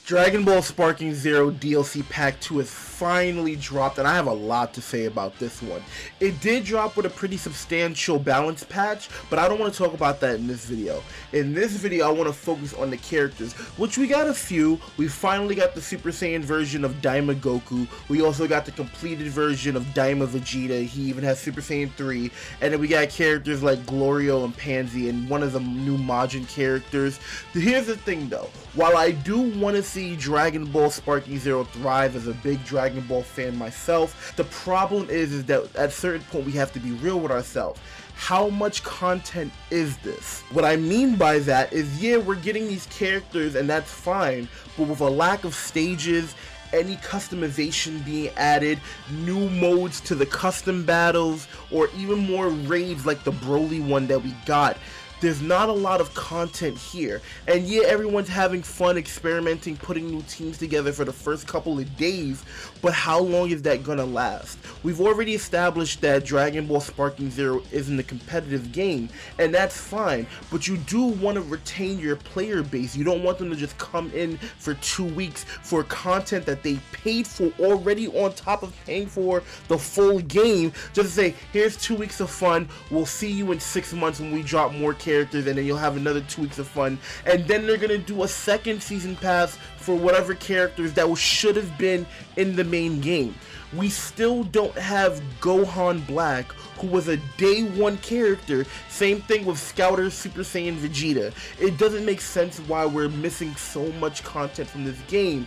Dragon Ball Sparking Zero DLC Pack 2 has finally dropped, and I have a lot to say about this one. It did drop with a pretty substantial balance patch, but I don't want to talk about that in this video. In this video, I want to focus on the characters, which we got a few. We finally got the Super Saiyan version of Daima Goku. We also got the completed version of Daima Vegeta. He even has Super Saiyan 3. And then we got characters like Glorio and Pansy and one of the new Majin characters. Here's the thing though. While I do want to see Dragon Ball Sparking Zero thrive as a big Dragon Ball fan myself, the problem is that at a certain point we have to be real with ourselves. How much content is this? What I mean by that is, yeah, we're getting these characters and that's fine, but with a lack of stages, any customization being added, new modes to the custom battles, or even more raids like the Broly one that we got, there's not a lot of content here. And yeah, everyone's having fun experimenting, putting new teams together for the first couple of days, but how long is that gonna last? We've already established that Dragon Ball Sparking Zero isn't a competitive game, and that's fine, but you do want to retain your player base. You don't want them to just come in for 2 weeks for content that they paid for already, on top of paying for the full game, just to say, here's 2 weeks of fun, we'll see you in 6 months when we drop more characters, and then you'll have another 2 weeks of fun, and then they're gonna do a second season pass for whatever characters that should have been in the main game. We still don't have Gohan Black, who was a day one character. Same thing with Scouter Super Saiyan Vegeta. It doesn't make sense why we're missing so much content from this game.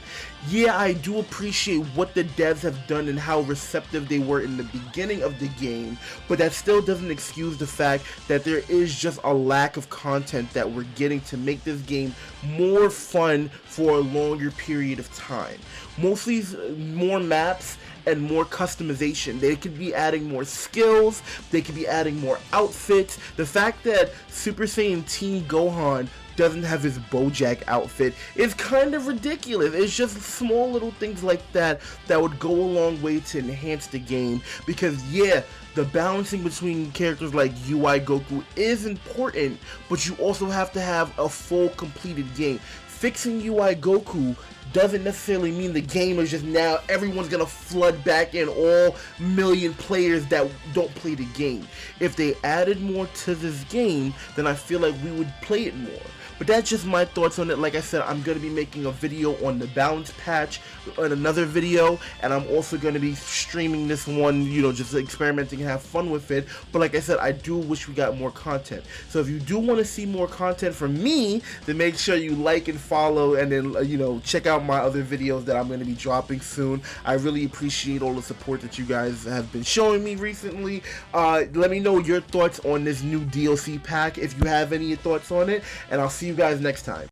Yeah, I do appreciate what the devs have done and how receptive they were in the beginning of the game, but that still doesn't excuse the fact that there is just a lack of content that we're getting to make this game more fun for a longer period of time. Mostly more maps and more customization. They could be adding more skills, they could be adding more outfits. The fact that Super Saiyan Team Gohan doesn't have his Bojack outfit is kind of ridiculous. It's just small little things like that that would go a long way to enhance the game, because yeah, the balancing between characters like UI Goku is important, but you also have to have a full completed game. Fixing UI Goku doesn't necessarily mean the game is just now everyone's gonna flood back in, all million players that don't play the game. If they added more to this game, then I feel like we would play it more. But that's just my thoughts on it. Like I said, I'm going to be making a video on the balance patch in another video, and I'm also going to be streaming this one, you know, just experimenting and have fun with it. But like I said, I do wish we got more content. So if you do want to see more content from me, then make sure you like and follow, and then, you know, check out my other videos that I'm going to be dropping soon. I really appreciate all the support that you guys have been showing me recently. Let me know your thoughts on this new DLC pack if you have any thoughts on it, and I'll see you guys next time.